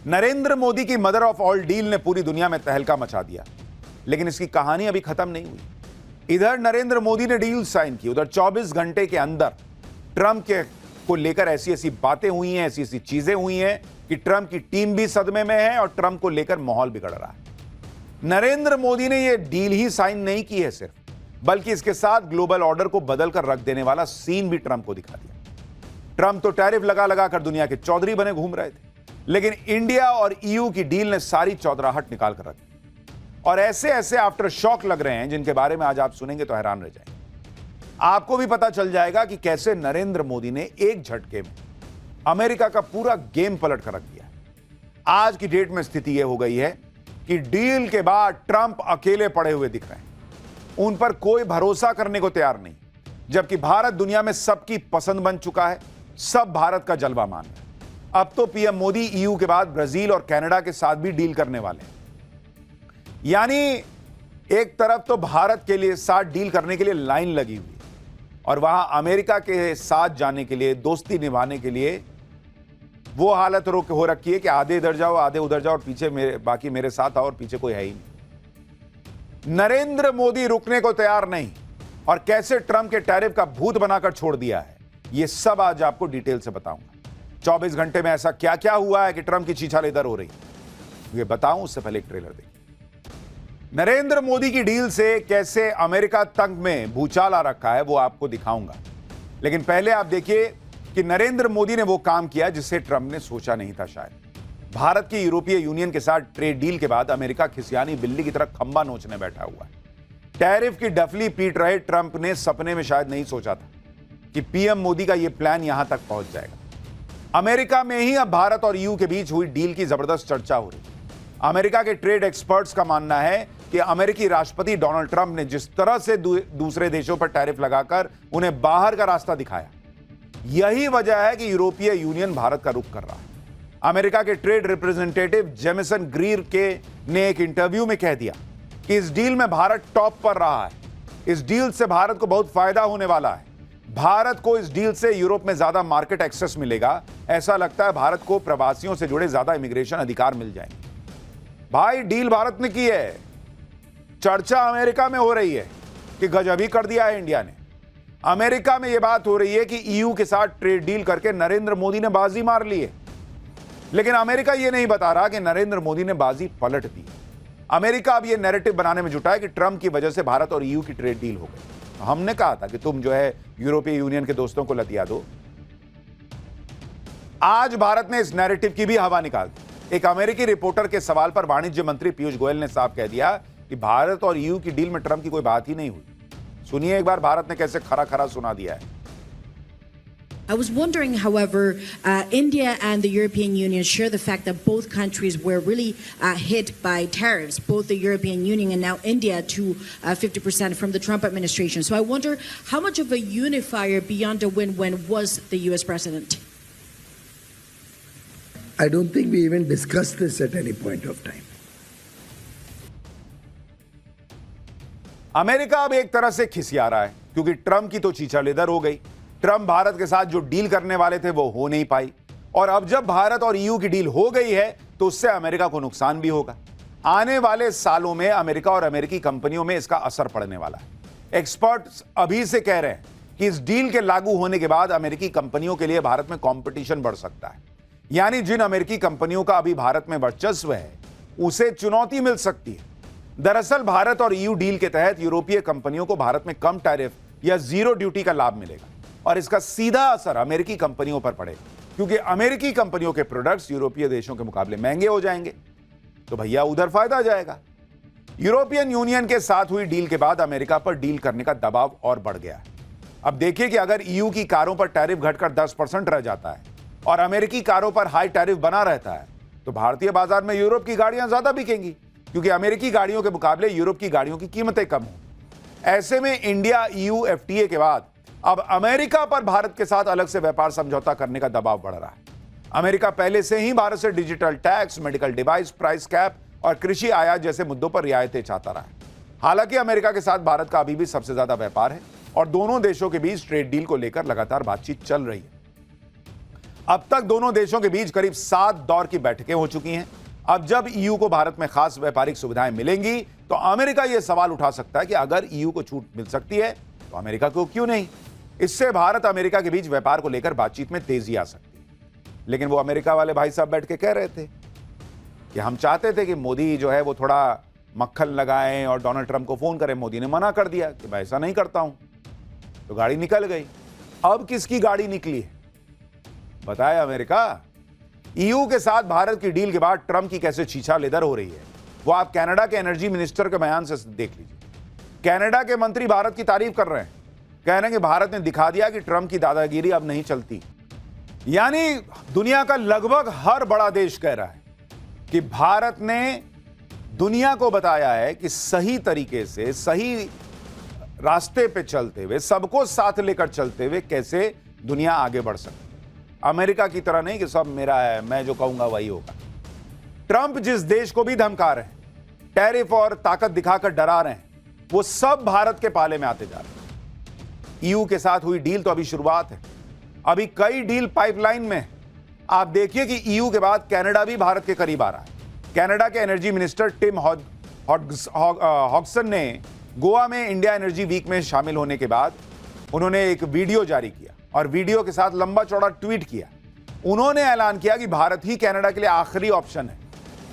नरेंद्र मोदी की mother of all deal ने पूरी दुनिया में तहलका मचा दिया, लेकिन इसकी कहानी अभी खत्म नहीं हुई। इधर नरेंद्र मोदी ने डील साइन की, उधर 24 घंटे के अंदर ट्रंप के को लेकर ऐसी ऐसी बातें हुई हैं, ऐसी ऐसी चीजें हुई हैं कि ट्रंप की टीम भी सदमे में है और ट्रंप को लेकर माहौल बिगड़ रहा है। नरेंद्र मोदी ने यह डील ही साइन नहीं की है सिर्फ, बल्कि इसके साथ ग्लोबल ऑर्डर को बदलकर रख देने वाला सीन भी ट्रंप को दिखा दिया। ट्रंप तो टैरिफ लगा लगा कर दुनिया के चौधरी बने घूम रहे थे, लेकिन इंडिया और ईयू की डील ने सारी चौधराहट निकाल कर रखी और ऐसे ऐसे आफ्टर शॉक लग रहे हैं जिनके बारे में आज आप सुनेंगे तो हैरान रह जाएंगे। आपको भी पता चल जाएगा कि कैसे नरेंद्र मोदी ने एक झटके में अमेरिका का पूरा गेम पलट कर रख दिया। आज की डेट में स्थिति यह हो गई है कि डील के बाद ट्रंप अकेले पड़े हुए दिख रहे हैं, उन पर कोई भरोसा करने को तैयार नहीं, जबकि भारत दुनिया में सबकी पसंद बन चुका है, सब भारत का जलवा मान रहे हैं। अब तो पीएम मोदी ईयू के बाद ब्राजील और कनाडा के साथ भी डील करने वाले हैं। यानी एक तरफ तो भारत के लिए साथ डील करने के लिए लाइन लगी हुई और वहां अमेरिका के साथ जाने के लिए, दोस्ती निभाने के लिए वो हालत हो रखी है कि आधे इधर जाओ आधे उधर जाओ और पीछे बाकी मेरे साथ आओ और पीछे कोई है ही नहीं। नरेंद्र मोदी रुकने को तैयार नहीं और कैसे ट्रंप के टैरिफ का भूत बनाकर छोड़ दिया है, ये सब आज आपको डिटेल से बताऊंगा। 24 घंटे में ऐसा क्या क्या हुआ है कि ट्रंप की छीछाल इधर हो रही है, ये बताऊं उससे पहले एक ट्रेलर देखिए। नरेंद्र मोदी की डील से कैसे अमेरिका तंग में भूचाल आ रखा है वो आपको दिखाऊंगा, लेकिन पहले आप देखिए कि नरेंद्र मोदी ने वो काम किया जिसे ट्रंप ने सोचा नहीं था शायद। भारत की यूरोपीय यूनियन के साथ ट्रेड डील के बाद अमेरिका खिसियानी बिल्ली की तरह खंबा नोचने बैठा हुआ है। टैरिफ की डफली पीट रहे ट्रंप ने सपने में शायद नहीं सोचा था कि पीएम मोदी का यह प्लान यहां तक पहुंच जाएगा। अमेरिका में ही अब भारत और ईयू के बीच हुई डील की जबरदस्त चर्चा हो रही है। अमेरिका के ट्रेड एक्सपर्ट्स का मानना है कि अमेरिकी राष्ट्रपति डोनाल्ड ट्रंप ने जिस तरह से दूसरे देशों पर टैरिफ लगाकर उन्हें बाहर का रास्ता दिखाया, यही वजह है कि यूरोपीय यूनियन भारत का रुख कर रहा है। अमेरिका के ट्रेड रिप्रेजेंटेटिव जेमिसन ग्रीर ने एक इंटरव्यू में कह दिया कि इस डील में भारत टॉप पर रहा है। इस डील से भारत को बहुत फायदा होने वाला है। भारत को इस डील से यूरोप में ज्यादा मार्केट एक्सेस मिलेगा। ऐसा लगता है भारत को प्रवासियों से जुड़े ज्यादा इमिग्रेशन अधिकार मिल जाएंगे। भाई डील भारत ने की है, चर्चा अमेरिका में हो रही है कि गजब ही कर दिया है इंडिया ने। अमेरिका में यह बात हो रही है कि ईयू के साथ ट्रेड डील करके नरेंद्र मोदी ने बाजी मार ली है, लेकिन अमेरिका यह नहीं बता रहा कि नरेंद्र मोदी ने बाजी पलट दी। अमेरिका अब यह नैरेटिव बनाने में जुटा है कि ट्रंप की वजह से भारत और ईयू की ट्रेड डील हो गई। हमने कहा था कि तुम जो है यूरोपीय यूनियन के दोस्तों को लतिया दो। आज भारत ने इस नैरेटिव की भी हवा निकाल दी। एक अमेरिकी रिपोर्टर के सवाल पर वाणिज्य मंत्री पीयूष गोयल ने साफ कह दिया कि भारत और ईयू की डील में ट्रंप की कोई बात ही नहीं हुई। सुनिए एक बार भारत ने कैसे खरा खरा सुना दिया है। I was wondering, however, India and the European Union share the fact that both countries were really hit by tariffs, both the European Union and now India to 50% from the Trump administration. So I wonder how much of a unifier beyond a win-win was the U.S. president? I don't think we even discussed this at any point of time. America अब एक तरह से खिसिया रहा है क्योंकि Trump की तो चीचा लेदर हो गई। ट्रंप भारत के साथ जो डील करने वाले थे वो हो नहीं पाई और अब जब भारत और ईयू की डील हो गई है तो उससे अमेरिका को नुकसान भी होगा। आने वाले सालों में अमेरिका और अमेरिकी कंपनियों में इसका असर पड़ने वाला है। एक्सपर्ट्स अभी से कह रहे हैं कि इस डील के लागू होने के बाद अमेरिकी कंपनियों के लिए भारत में कंपटीशन बढ़ सकता है। यानी जिन अमेरिकी कंपनियों का अभी भारत में वर्चस्व है उसे चुनौती मिल सकती है। दरअसल भारत और ईयू डील के तहत यूरोपीय कंपनियों को भारत में कम टैरिफ या जीरो ड्यूटी का लाभ मिलेगा और इसका सीधा असर अमेरिकी कंपनियों पर पड़ेगा क्योंकि अमेरिकी कंपनियों के प्रोडक्ट्स यूरोपीय देशों के मुकाबले महंगे हो जाएंगे, तो भैया उधर फायदा आ जाएगा। यूरोपियन यूनियन के साथ हुई डील के बाद अमेरिका पर डील करने का दबाव और बढ़ गया है। अब देखिए कि अगर ईयू की कारों पर टैरिफ घटकर 10% रह जाता है और अमेरिकी कारों पर हाई टैरिफ बना रहता है तो भारतीय बाजार में यूरोप की गाड़ियां ज्यादा बिकेंगी क्योंकि अमेरिकी गाड़ियों के मुकाबले यूरोप की गाड़ियों की कीमतें कम हों। ऐसे में इंडिया ईयू एफटीए के बाद अब अमेरिका पर भारत के साथ अलग से व्यापार समझौता करने का दबाव बढ़ रहा है। अमेरिका पहले से ही भारत से digital tax, medical device price cap और कृषि आयात जैसे मुद्दों पर रियायतें चाहता रहा है। हालांकि अमेरिका के साथ भारत का अभी भी सबसे ज्यादा व्यापार है और दोनों देशों के बीच ट्रेड डील को लेकर लगातार बातचीत चल रही है। अब तक दोनों देशों के बीच करीब 7 दौर की बैठकें हो चुकी हैं। अब जब ईयू को भारत में खास व्यापारिक सुविधाएं मिलेंगी तो अमेरिका यह सवाल उठा सकता है कि अगर ईयू को छूट मिल सकती है तो अमेरिका को क्यों नहीं। इससे भारत अमेरिका के बीच व्यापार को लेकर बातचीत में तेजी आ सकती है। लेकिन वो अमेरिका वाले भाई साहब बैठ के कह रहे थे कि हम चाहते थे कि मोदी जो है वो थोड़ा मक्खन लगाएं और डोनाल्ड ट्रंप को फोन करें। मोदी ने मना कर दिया कि मैं ऐसा नहीं करता हूं, तो गाड़ी निकल गई। अब किसकी गाड़ी निकली है बताया अमेरिका। ईयू के साथ भारत की डील के बाद ट्रंप की कैसे छीछा लेदर हो रही है वो आप कनाडा के एनर्जी मिनिस्टर के बयान से देख लीजिए। कनाडा के मंत्री भारत की तारीफ कर रहे हैं, कह रहे हैं कि भारत ने दिखा दिया कि ट्रंप की दादागिरी अब नहीं चलती। यानी दुनिया का लगभग हर बड़ा देश कह रहा है कि भारत ने दुनिया को बताया है कि सही तरीके से सही रास्ते पे चलते हुए सबको साथ लेकर चलते हुए कैसे दुनिया आगे बढ़ सकती है। अमेरिका की तरह नहीं कि सब मेरा है, मैं जो कहूंगा वही होगा। ट्रंप जिस देश को भी धमका रहे हैं, टैरिफ और ताकत दिखाकर डरा रहे हैं, वो सब भारत के पाले में आते जा रहे हैं। ईयू के साथ हुई डील तो अभी शुरुआत है, अभी कई डील पाइपलाइन में है। आप देखिए कि ईयू के बाद कनाडा भी भारत के करीब आ रहा है। कनाडा के एनर्जी मिनिस्टर टिम हॉगसन ने गोवा में इंडिया एनर्जी वीक में शामिल होने के बाद उन्होंने एक वीडियो जारी किया और वीडियो के साथ लंबा चौड़ा ट्वीट किया। उन्होंने ऐलान किया कि भारत ही कनाडा के लिए आखिरी ऑप्शन है।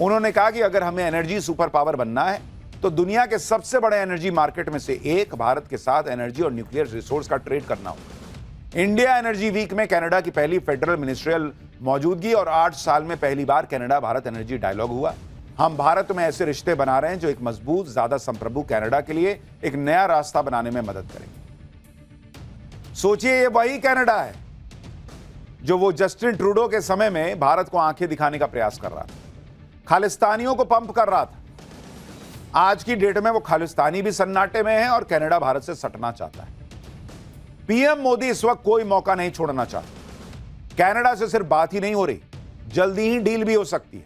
उन्होंने कहा कि अगर हमें एनर्जी सुपर पावर बनना है तो दुनिया के सबसे बड़े एनर्जी मार्केट में से एक भारत के साथ एनर्जी और न्यूक्लियर रिसोर्स का ट्रेड करना होगा। इंडिया एनर्जी वीक में कनाडा की पहली फेडरल मिनिस्ट्रियल मौजूदगी और 8 साल में पहली बार कनाडा भारत एनर्जी डायलॉग हुआ। हम भारत में ऐसे रिश्ते बना रहे हैं जो एक मजबूत, ज्यादा संप्रभु कनाडा के लिए एक नया रास्ता बनाने में मदद करेंगे। सोचिए, ये वही कनाडा है जो वो जस्टिन ट्रूडो के समय में भारत को आंखें दिखाने का प्रयास कर रहा था, खालिस्तानियों को पंप कर रहा था। आज की डेट में वो खालिस्तानी भी सन्नाटे में है और कनाडा भारत से सटना चाहता है। पीएम मोदी इस वक्त कोई मौका नहीं छोड़ना चाहते। कनाडा से सिर्फ बात ही नहीं हो रही, जल्दी ही डील भी हो सकती है।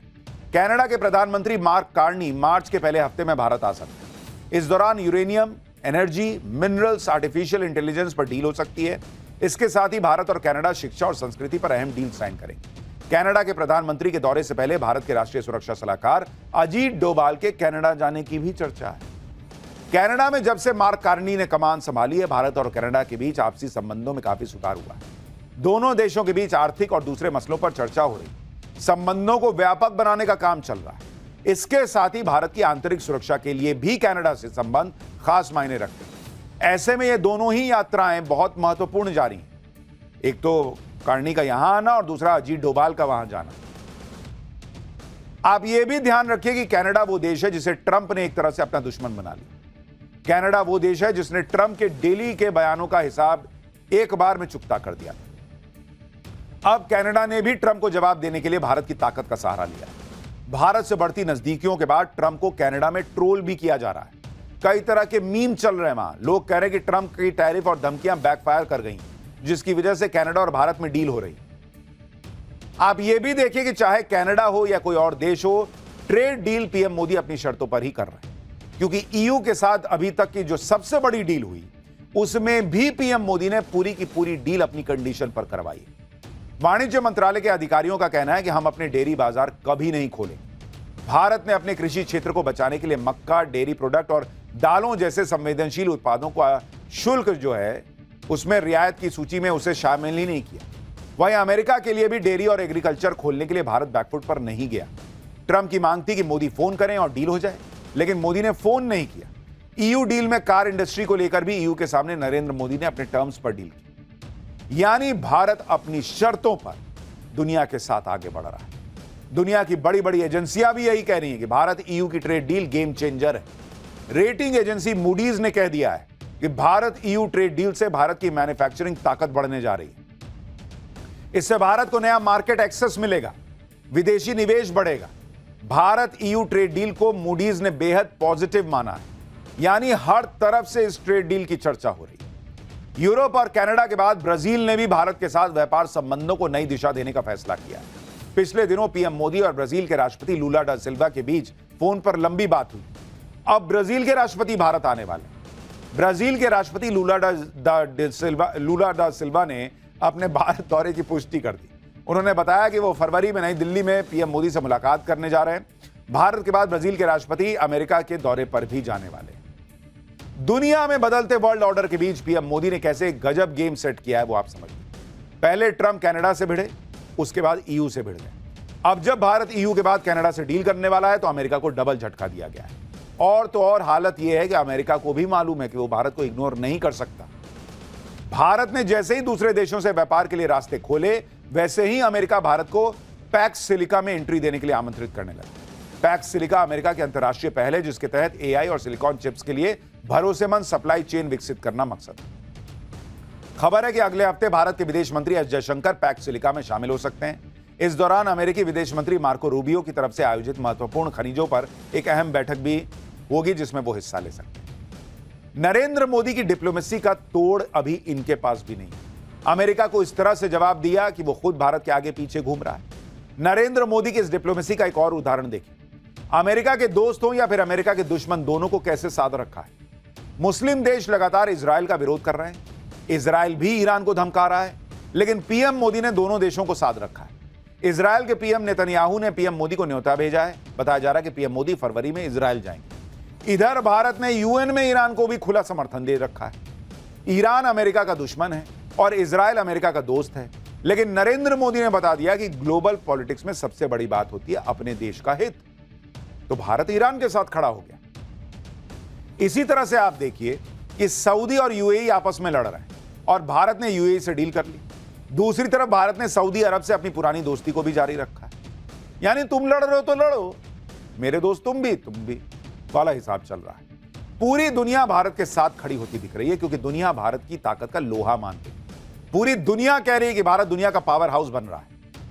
कनाडा के प्रधानमंत्री मार्क कार्नी मार्च के पहले हफ्ते में भारत आ सकते हैं। इस दौरान uranium, energy, minerals, artificial intelligence पर डील हो सकती है। इसके साथ ही भारत और कनाडा शिक्षा और संस्कृति पर अहम डील साइन करेंगे। कनाडा के प्रधानमंत्री के दौरे से पहले भारत के राष्ट्रीय सुरक्षा सलाहकार अजीत डोभाल के कनाडा जाने की भी चर्चा है। कनाडा में जब से मार्क कार्नी ने कमान संभाली है, भारत और कनाडा के बीच आपसी संबंधों में काफी सुधार हुआ है। दोनों देशों के बीच आर्थिक और दूसरे मसलों पर चर्चा हो रही, संबंधों को व्यापक बनाने का काम चल रहा है। इसके साथ ही भारत की आंतरिक सुरक्षा के लिए भी कनाडा से संबंध खास मायने रखते हैं। ऐसे में ये दोनों ही यात्राएं बहुत महत्वपूर्ण जा रही हैं। एक तो कार्नी का यहां आना और दूसरा अजीत डोभाल का वहां जाना। आप ये भी ध्यान रखिए कि कनाडा वो देश है जिसे ट्रंप ने एक तरह से अपना दुश्मन बना लिया। कनाडा वो देश है जिसने ट्रंप के डेली के बयानों का हिसाब एक बार में चुकता कर दिया। अब कनाडा ने भी ट्रंप को जवाब देने के लिए भारत की ताकत का सहारा लिया। भारत से बढ़ती नजदीकियों के बाद ट्रंप को कनाडा में ट्रोल भी किया जा रहा है। कई तरह के मीम चल रहे हैं वहां। लोग कह रहे हैं कि ट्रंप की टैरिफ और धमकियां बैकफायर कर गई, जिसकी वजह से कनाडा और भारत में डील हो रही। आप यह भी देखिए कि चाहे कनाडा हो या कोई और देश हो, ट्रेड डील पीएम मोदी अपनी शर्तों पर ही कर रहे हैं, क्योंकि ईयू के साथ अभी तक की जो सबसे बड़ी डील हुई उसमें भी पीएम मोदी ने पूरी की पूरी डील अपनी कंडीशन पर करवाई है। वाणिज्य मंत्रालय के अधिकारियों का कहना है कि हम अपने डेयरी बाजार कभी नहीं खोलेंगे। भारत ने अपने कृषि क्षेत्र को बचाने के लिए मक्का, डेयरी प्रोडक्ट और दालों जैसे संवेदनशील उत्पादों का शुल्क जो है उसमें रियायत की सूची में उसे शामिल ही नहीं किया। वहीं अमेरिका के लिए भी डेयरी और एग्रीकल्चर खोलने के लिए भारत बैकफुट पर नहीं गया। ट्रंप की मांग थी कि मोदी फोन करें और डील हो जाए, लेकिन मोदी ने फोन नहीं किया। ईयू डील में कार इंडस्ट्री को लेकर भी ईयू के सामने नरेंद्र मोदी ने अपने टर्म्स पर डील की। यानी भारत अपनी शर्तों पर दुनिया के साथ आगे बढ़ रहा है। दुनिया की बड़ी बड़ी एजेंसियां भी यही कह रही हैं कि भारत ईयू की ट्रेड डील गेम चेंजर है। रेटिंग एजेंसी मूडीज ने कह दिया है कि भारत ईयू ट्रेड डील से भारत की मैन्युफैक्चरिंग ताकत बढ़ने जा रही है। इससे भारत को नया मार्केट एक्सेस मिलेगा, विदेशी निवेश बढ़ेगा। भारत ईयू ट्रेड डील को मूडीज ने बेहद पॉजिटिव माना है। यानी हर तरफ से इस ट्रेड डील की चर्चा हो रही है। यूरोप और कनाडा के बाद ब्राजील ने भी भारत के साथ व्यापार संबंधों को नई दिशा देने का फैसला किया है। पिछले दिनों पीएम मोदी और ब्राजील के राष्ट्रपति लूला डा सिल्वा के बीच फोन पर लंबी बात हुई। अब ब्राजील के राष्ट्रपति भारत आने वाले। ब्राजील के राष्ट्रपति लूला डा सिल्वा ने अपने भारत दौरे की पुष्टि कर दी। उन्होंने बताया कि वो फरवरी में नई दिल्ली में पीएम मोदी से मुलाकात करने जा रहे हैं। भारत के बाद ब्राजील के राष्ट्रपति अमेरिका के दौरे पर भी जाने वाले हैं। दुनिया में बदलते वर्ल्ड ऑर्डर के बीच पीएम मोदी ने कैसे गजब गेम सेट किया है वो आप समझिए। पहले ट्रंप कनाडा से भिड़े, उसके बाद ईयू से भिड़ गए। अब जब भारत ईयू के बाद कनाडा से डील करने वाला है तो अमेरिका को डबल झटका दिया गया है। और तो और हालत यह है कि अमेरिका को भी मालूम है कि वो भारत को इग्नोर नहीं कर सकता। भारत ने जैसे ही दूसरे देशों से व्यापार के लिए रास्ते खोले, वैसे ही अमेरिका भारत को पैक्स सिलिका में एंट्री देने के लिए आमंत्रित करने लगा। पैक्स सिलिका अमेरिका की अंतर्राष्ट्रीय पहल है जिसके तहत एआई और सिलिकॉन चिप्स के लिए भरोसेमंद सप्लाई चेन विकसित करना मकसद है। खबर है कि अगले हफ्ते भारत के विदेश मंत्री एस जयशंकर पैक्स सिलिका में शामिल हो सकते हैं। इस दौरान अमेरिकी विदेश मंत्री मार्को रूबियो की तरफ से आयोजित महत्वपूर्ण खनिजों पर एक अहम बैठक भी होगी जिसमें वो हिस्सा ले सकते हैं। नरेंद्र मोदी की डिप्लोमेसी का तोड़ अभी इनके पास भी नहीं। अमेरिका को इस तरह से जवाब दिया कि वो खुद भारत के आगे पीछे घूम रहा है। नरेंद्र मोदी की इस डिप्लोमेसी का एक और उदाहरण देखिए। अमेरिका के दोस्त हो या फिर अमेरिका के दुश्मन, दोनों को कैसे साध रखा है। मुस्लिम देश लगातार इजराइल का विरोध कर रहे हैं, इजराइल भी ईरान को धमका रहा है, लेकिन पीएम मोदी ने दोनों देशों को साध रखा है। इजराइल के पीएम नेतन्याहू ने पीएम मोदी को न्योता भेजा है। बताया जा रहा है कि पीएम मोदी फरवरी में इजराइल जाएंगे। इधर भारत ने यूएन में ईरान को भी खुला समर्थन दे रखा है। ईरान अमेरिका का दुश्मन है और इजराइल अमेरिका का दोस्त है, लेकिन नरेंद्र मोदी ने बता दिया कि ग्लोबल पॉलिटिक्स में सबसे बड़ी बात होती है अपने देश का हित। तो भारत ईरान के साथ खड़ा हो गया। इसी तरह से आप देखिए कि सऊदी और यूएई आपस में लड़ रहे हैं और भारत ने यूएई से डील कर ली। दूसरी तरफ भारत ने सऊदी अरब से अपनी पुरानी दोस्ती को भी जारी रखा है। यानी तुम लड़ रहे हो तो लड़ो, मेरे दोस्त तुम भी वाला हिसाब चल रहा है। पूरी दुनिया भारत के साथ खड़ी होती दिख रही है क्योंकि दुनिया भारत की ताकत का लोहा मानती है। पूरी दुनिया कह रही है कि भारत दुनिया का पावर हाउस बन रहा है।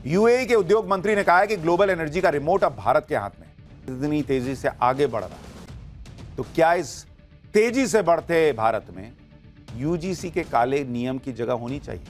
यूएई के उद्योग मंत्री ने कहा है कि ग्लोबल एनर्जी का रिमोट अब भारत के हाथ में इतनी तेजी से आगे बढ़ रहा है। तो क्या इस तेजी से बढ़ते भारत में यूजीसी के काले नियम की जगह होनी चाहिए?